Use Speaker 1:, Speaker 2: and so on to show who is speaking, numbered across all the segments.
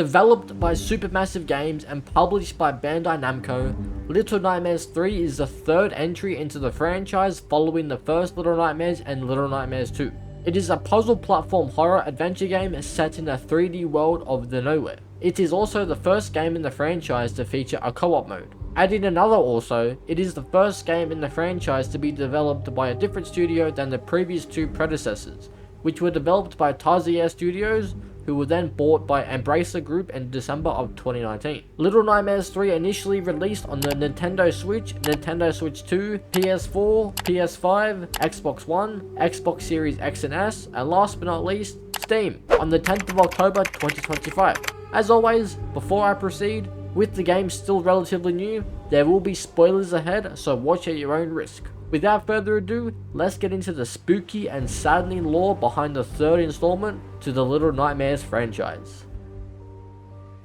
Speaker 1: Developed by Supermassive Games and published by Bandai Namco, Little Nightmares 3 is the third entry into the franchise following the first Little Nightmares and Little Nightmares 2. It is a puzzle platform horror adventure game set in a 3D world of the nowhere. It is also the first game in the franchise to feature a co-op mode. Adding another also, it is the first game in the franchise to be developed by a different studio than the previous two predecessors, which were developed by Tarsier Studios, who were then bought by Embracer Group in December of 2019. Little Nightmares 3 initially released on the Nintendo Switch, Nintendo Switch 2, PS4, PS5, Xbox One, Xbox Series X and S, and last but not least, Steam, on the 10th of October 2025. As always, before I proceed, with the game still relatively new, there will be spoilers ahead, so watch at your own risk. Without further ado, let's get into the spooky and saddening lore behind the third installment to the Little Nightmares franchise.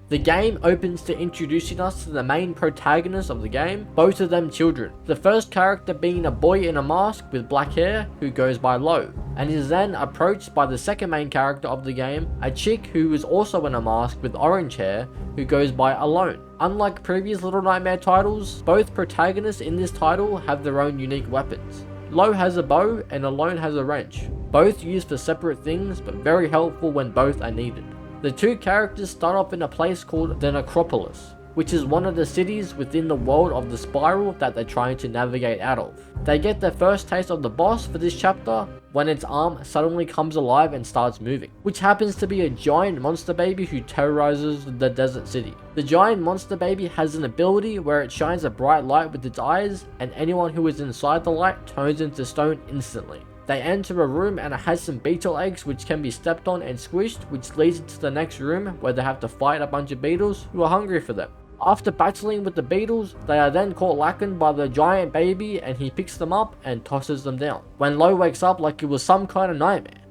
Speaker 1: The game opens to introducing us to the main protagonists of the game, both of them children. The first character being a boy in a mask with black hair who goes by Lo, and is then approached by the second main character of the game, a chick who is also in a mask with orange hair who goes by Alone. Unlike previous Little Nightmare titles, both protagonists in this title have their own unique weapons. Lo has a bow and Alone has a wrench, both used for separate things but very helpful when both are needed. The two characters start off in a place called the Necropolis, which is one of the cities within the world of the spiral that they're trying to navigate out of. They get their first taste of the boss for this chapter when its arm suddenly comes alive and starts moving, which happens to be a giant monster baby who terrorizes the desert city. The giant monster baby has an ability where it shines a bright light with its eyes, and anyone who is inside the light turns into stone instantly. They enter a room and it has some beetle eggs which can be stepped on and squished, which leads to the next room where they have to fight a bunch of beetles who are hungry for them. After battling with the beetles, they are then caught lacking by the giant baby and he picks them up and tosses them down. When Lo wakes up like it was some kind of nightmare.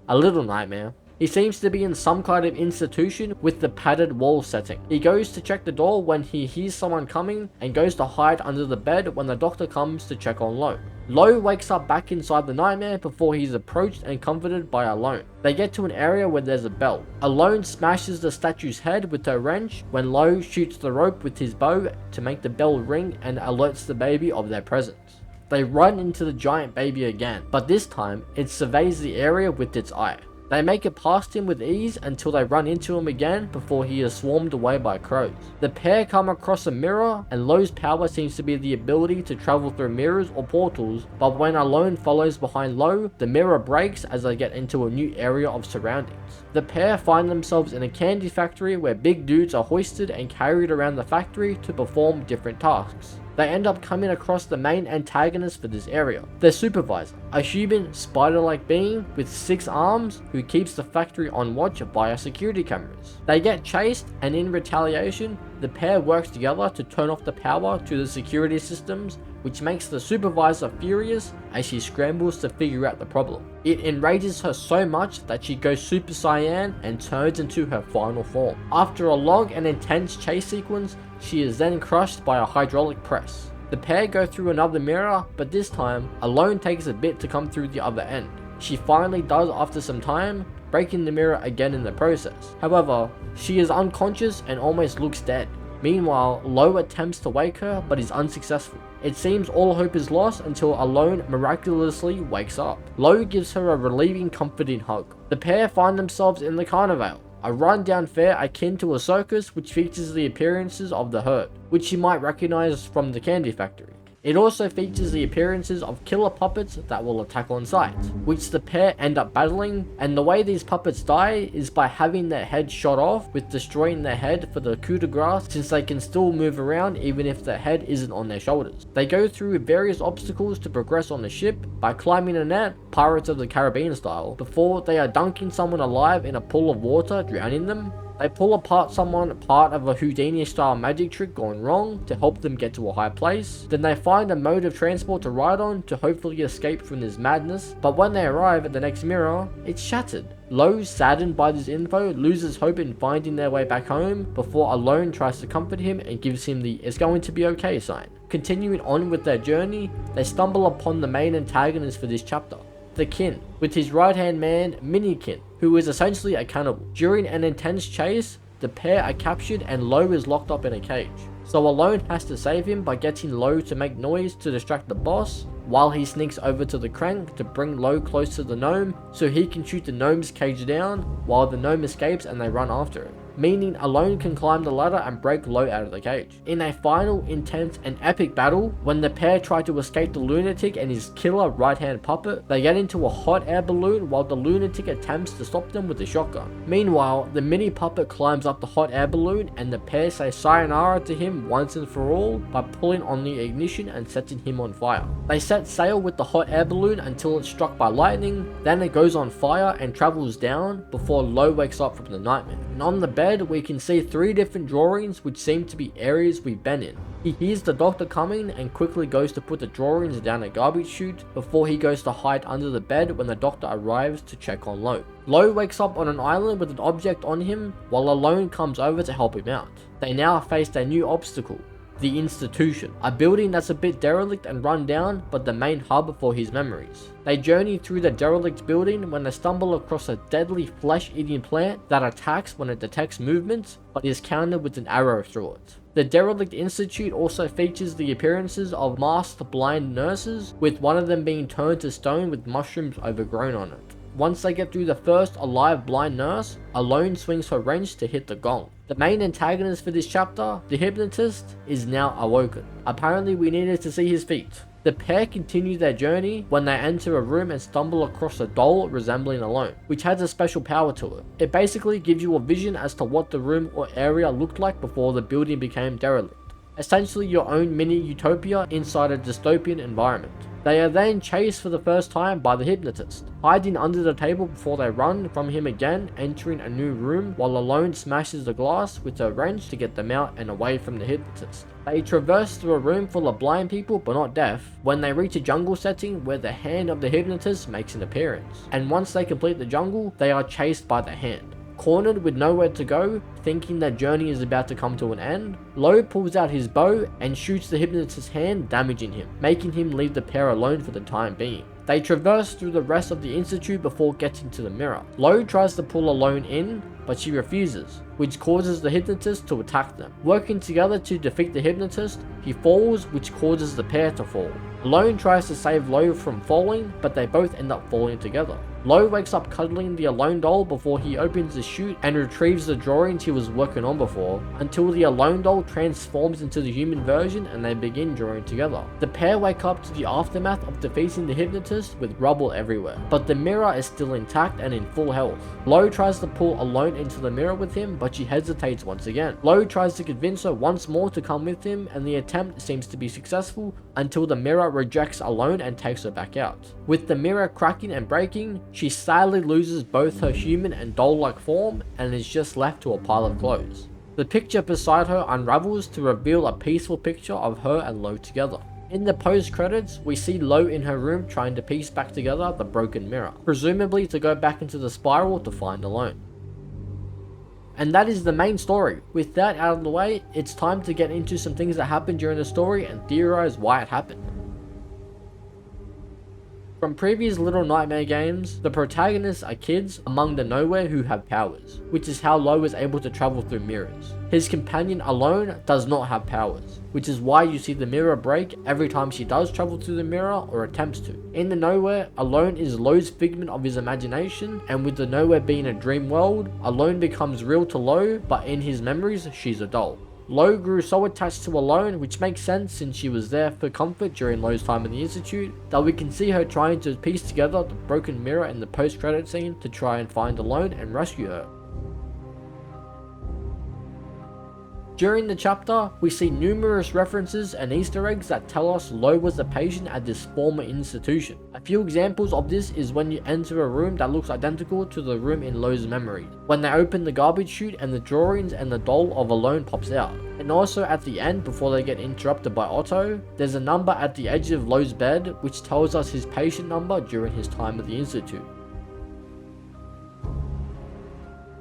Speaker 1: A little nightmare. He seems to be in some kind of institution with the padded wall setting. He goes to check the door when he hears someone coming and goes to hide under the bed when the doctor comes to check on Lo. Lo wakes up back inside the nightmare before he's approached and comforted by Alone. They get to an area where there's a bell. Alone smashes the statue's head with her wrench when Lo shoots the rope with his bow to make the bell ring and alerts the baby of their presence. They run into the giant baby again, but this time it surveys the area with its eye. They make it past him with ease until they run into him again before he is swarmed away by crows. The pair come across a mirror, and Lo's power seems to be the ability to travel through mirrors or portals, but when Alone follows behind Lo, the mirror breaks as they get into a new area of surroundings. The pair find themselves in a candy factory where big dudes are hoisted and carried around the factory to perform different tasks. They end up coming across the main antagonist for this area, their supervisor, a human spider-like being with 6 arms who keeps the factory on watch via security cameras. They get chased, and in retaliation, the pair works together to turn off the power to the security systems, which makes the supervisor furious as she scrambles to figure out the problem. It enrages her so much that she goes Super Saiyan and turns into her final form. After a long and intense chase sequence, she is then crushed by a hydraulic press. The pair go through another mirror, but this time, Alone takes a bit to come through the other end. She finally does after some time, breaking the mirror again in the process. However, she is unconscious and almost looks dead. Meanwhile, Lo attempts to wake her but is unsuccessful. It seems all hope is lost until Alone miraculously wakes up. Lo gives her a relieving, comforting hug. The pair find themselves in the carnival, a run-down fair akin to a circus which features the appearances of the herd, which you might recognize from the candy factory. It also features the appearances of killer puppets that will attack on sight, which the pair end up battling, and the way these puppets die is by having their head shot off, with destroying their head for the coup de grace, since they can still move around even if their head isn't on their shoulders. They go through various obstacles to progress on the ship by climbing a net, Pirates of the Caribbean style, before they are dunking someone alive in a pool of water, drowning them. They pull apart someone part of a Houdini style magic trick gone wrong to help them get to a high place. Then they find a mode of transport to ride on to hopefully escape from this madness, but when they arrive at the next mirror, it's shattered. Lo, saddened by this info, loses hope in finding their way back home before Alone tries to comfort him and gives him the "it's going to be okay" sign. Continuing on with their journey, they stumble upon the main antagonist for this chapter, the Kin, with his right hand man, Minikin, who is essentially a cannibal. During an intense chase, the pair are captured and Lo is locked up in a cage. So Alone has to save him by getting Lo to make noise to distract the boss, while he sneaks over to the crank to bring Lo close to the gnome so he can shoot the gnome's cage down while the gnome escapes and they run after it, meaning Alone can climb the ladder and break Lo out of the cage. In a final, intense and epic battle, when the pair try to escape the lunatic and his killer right-hand puppet, they get into a hot air balloon while the lunatic attempts to stop them with a shotgun. Meanwhile, the mini puppet climbs up the hot air balloon and the pair say sayonara to him once and for all by pulling on the ignition and setting him on fire. They set sail with the hot air balloon until it's struck by lightning, then it goes on fire and travels down before Lo wakes up from the nightmare. And on the bed, we can see 3 different drawings which seem to be areas we've been in. He hears the doctor coming and quickly goes to put the drawings down a garbage chute before he goes to hide under the bed when the doctor arrives to check on Lo. Lo wakes up on an island with an object on him while Alone comes over to help him out. They now face a new obstacle, the institution, a building that's a bit derelict and run down but the main hub for his memories. They journey through the derelict building when they stumble across a deadly flesh-eating plant that attacks when it detects movements but is countered with an arrow through it. The derelict institute also features the appearances of masked blind nurses, with one of them being turned to stone with mushrooms overgrown on it. Once they get through the first alive blind nurse, Alone swings her wrench to hit the gong. The main antagonist for this chapter, the hypnotist, is now awoken. Apparently we needed to see his feet. The pair continue their journey when they enter a room and stumble across a doll resembling Alone, which has a special power to it. It basically gives you a vision as to what the room or area looked like before the building became derelict. Essentially your own mini utopia inside a dystopian environment. They are then chased for the first time by the hypnotist, hiding under the table before they run from him again, entering a new room while Alone smashes the glass with a wrench to get them out and away from the hypnotist. They traverse through a room full of blind people but not deaf when they reach a jungle setting where the hand of the hypnotist makes an appearance. And once they complete the jungle, they are chased by the hand. Cornered with nowhere to go, thinking their journey is about to come to an end, Lo pulls out his bow and shoots the hypnotist's hand, damaging him, making him leave the pair alone for the time being. They traverse through the rest of the institute before getting to the mirror. Lo tries to pull Alone in, but she refuses, which causes the hypnotist to attack them. Working together to defeat the hypnotist, he falls, which causes the pair to fall. Alone tries to save Lo from falling, but they both end up falling together. Lo wakes up cuddling the Alone doll before he opens the chute and retrieves the drawings he was working on before, until the Alone doll transforms into the human version and they begin drawing together. The pair wake up to the aftermath of defeating the hypnotist with rubble everywhere, but the mirror is still intact and in full health. Lo tries to pull Alone into the mirror with him, but she hesitates once again. Lo tries to convince her once more to come with him, and the attempt seems to be successful until the mirror rejects Alone and takes her back out. With the mirror cracking and breaking, she sadly loses both her human and doll-like form and is just left to a pile of clothes. The picture beside her unravels to reveal a peaceful picture of her and Lo together. In the post-credits, we see Lo in her room trying to piece back together the broken mirror, presumably to go back into the spiral to find Alone. And that is the main story. With that out of the way, it's time to get into some things that happened during the story and theorize why it happened. From previous Little Nightmare games, the protagonists are kids among the nowhere who have powers, which is how Lo is able to travel through mirrors. His companion Alone does not have powers, which is why you see the mirror break every time she does travel through the mirror or attempts to. In the nowhere, Alone is Lo's figment of his imagination, and with the nowhere being a dream world, Alone becomes real to Lo, but in his memories, she's a doll. Lo grew so attached to Alone, which makes sense since she was there for comfort during Lo's time in the Institute, that we can see her trying to piece together the broken mirror in the post-credit scene to try and find Alone and rescue her. During the chapter, we see numerous references and Easter eggs that tell us Lo was a patient at this former institution. A few examples of this is when you enter a room that looks identical to the room in Lo's memory, when they open the garbage chute and the drawings and the doll of Alone pops out. And also at the end, before they get interrupted by Otto, there's a number at the edge of Lo's bed which tells us his patient number during his time at the Institute.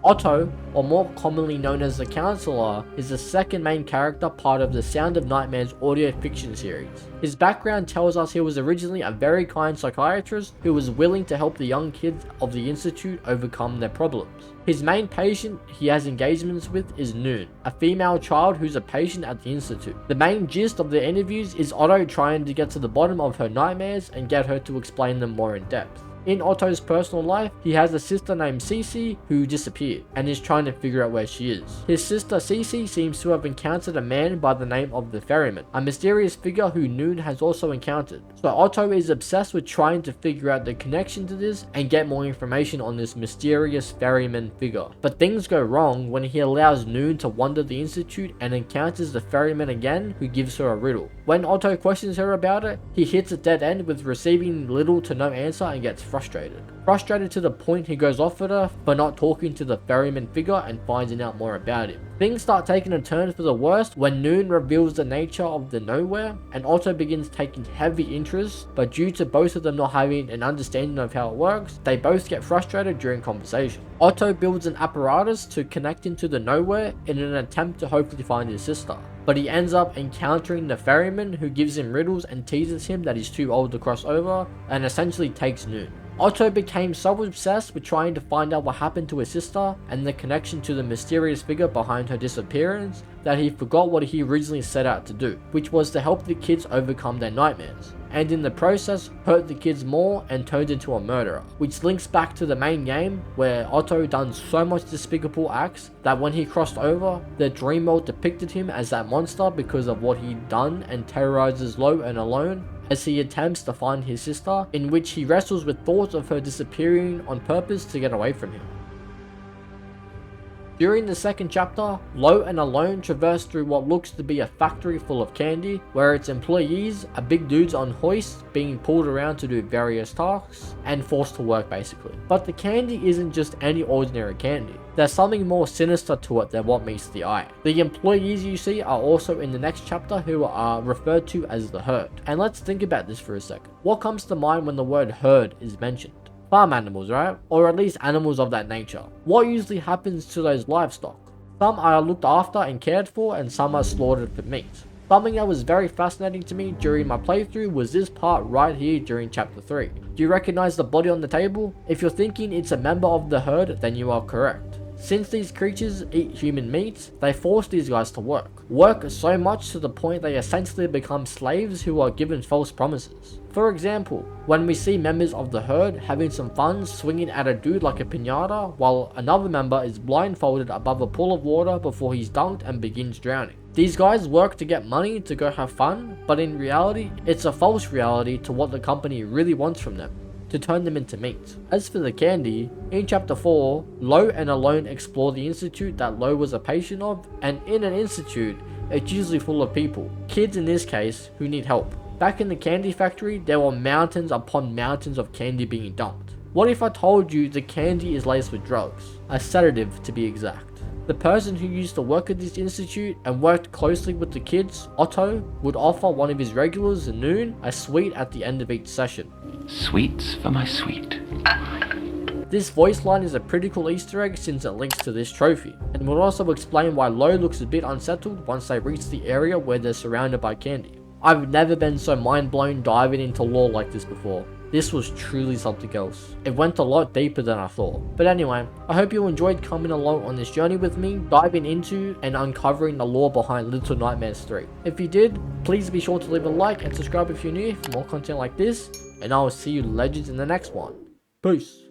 Speaker 1: Otto, or more commonly known as the Counselor, is the second main character part of the Sound of Nightmares audio fiction series. His background tells us he was originally a very kind psychiatrist who was willing to help the young kids of the institute overcome their problems. His main patient he has engagements with is Noon, a female child who's a patient at the institute. The main gist of the interviews is Otto trying to get to the bottom of her nightmares and get her to explain them more in depth. In Otto's personal life, he has a sister named Cece who disappeared and is trying to figure out where she is. His sister Cece seems to have encountered a man by the name of the Ferryman, a mysterious figure who Noon has also encountered. So Otto is obsessed with trying to figure out the connection to this and get more information on this mysterious ferryman figure. But things go wrong when he allows Noon to wander the institute and encounters the ferryman again, who gives her a riddle. When Otto questions her about it, he hits a dead end with receiving little to no answer and gets frustrated. Frustrated to the point he goes off at her for not talking to the ferryman figure and finding out more about him. Things start taking a turn for the worst when Noon reveals the nature of the nowhere, and Otto begins taking heavy interest, but due to both of them not having an understanding of how it works, they both get frustrated during conversation. Otto builds an apparatus to connect into the nowhere in an attempt to hopefully find his sister, but he ends up encountering the ferryman who gives him riddles and teases him that he's too old to cross over and essentially takes Noon. Otto became so obsessed with trying to find out what happened to his sister and the connection to the mysterious figure behind her disappearance that he forgot what he originally set out to do, which was to help the kids overcome their nightmares, and in the process hurt the kids more and turned into a murderer, which links back to the main game where Otto done so much despicable acts that when he crossed over, the dream world depicted him as that monster because of what he'd done and terrorizes Lo and Alone as he attempts to find his sister, in which he wrestles with thoughts of her disappearing on purpose to get away from him. During the second chapter, Lo and Alone traverse through what looks to be a factory full of candy, where its employees are big dudes on hoists being pulled around to do various tasks and forced to work basically. But the candy isn't just any ordinary candy. There's something more sinister to it than what meets the eye. The employees you see are also in the next chapter, who are referred to as the herd. And let's think about this for a second. What comes to mind when the word herd is mentioned? Farm animals, right? Or at least animals of that nature. What usually happens to those livestock? Some are looked after and cared for, and some are slaughtered for meat. Something that was very fascinating to me during my playthrough was this part right here during chapter 3. Do you recognize the body on the table? If you're thinking it's a member of the herd, then you are correct. Since these creatures eat human meat, they force these guys to work. Work so much to the point they essentially become slaves who are given false promises. For example, when we see members of the herd having some fun swinging at a dude like a piñata, while another member is blindfolded above a pool of water before he's dunked and begins drowning. These guys work to get money to go have fun, but in reality, it's a false reality to what the company really wants from them, to turn them into meat. As for the candy, in chapter 4, Lo and Alone explore the institute that Lo was a patient of, and in an institute, it's usually full of people, kids in this case, who need help. Back in the candy factory, there were mountains upon mountains of candy being dumped. What if I told you the candy is laced with drugs? A sedative to be exact. The person who used to work at this institute and worked closely with the kids, Otto, would offer one of his regulars, Noon, a sweet at the end of each session.
Speaker 2: Sweets for my sweet.
Speaker 1: This voice line is a pretty cool Easter egg since it links to this trophy, and will also explain why Lo looks a bit unsettled once they reach the area where they're surrounded by candy. I've never been so mind blown diving into lore like this before. This was truly something else. It went a lot deeper than I thought. But anyway, I hope you enjoyed coming along on this journey with me, diving into and uncovering the lore behind Little Nightmares 3. If you did, please be sure to leave a like and subscribe if you're new for more content like this, and I will see you legends in the next one. Peace.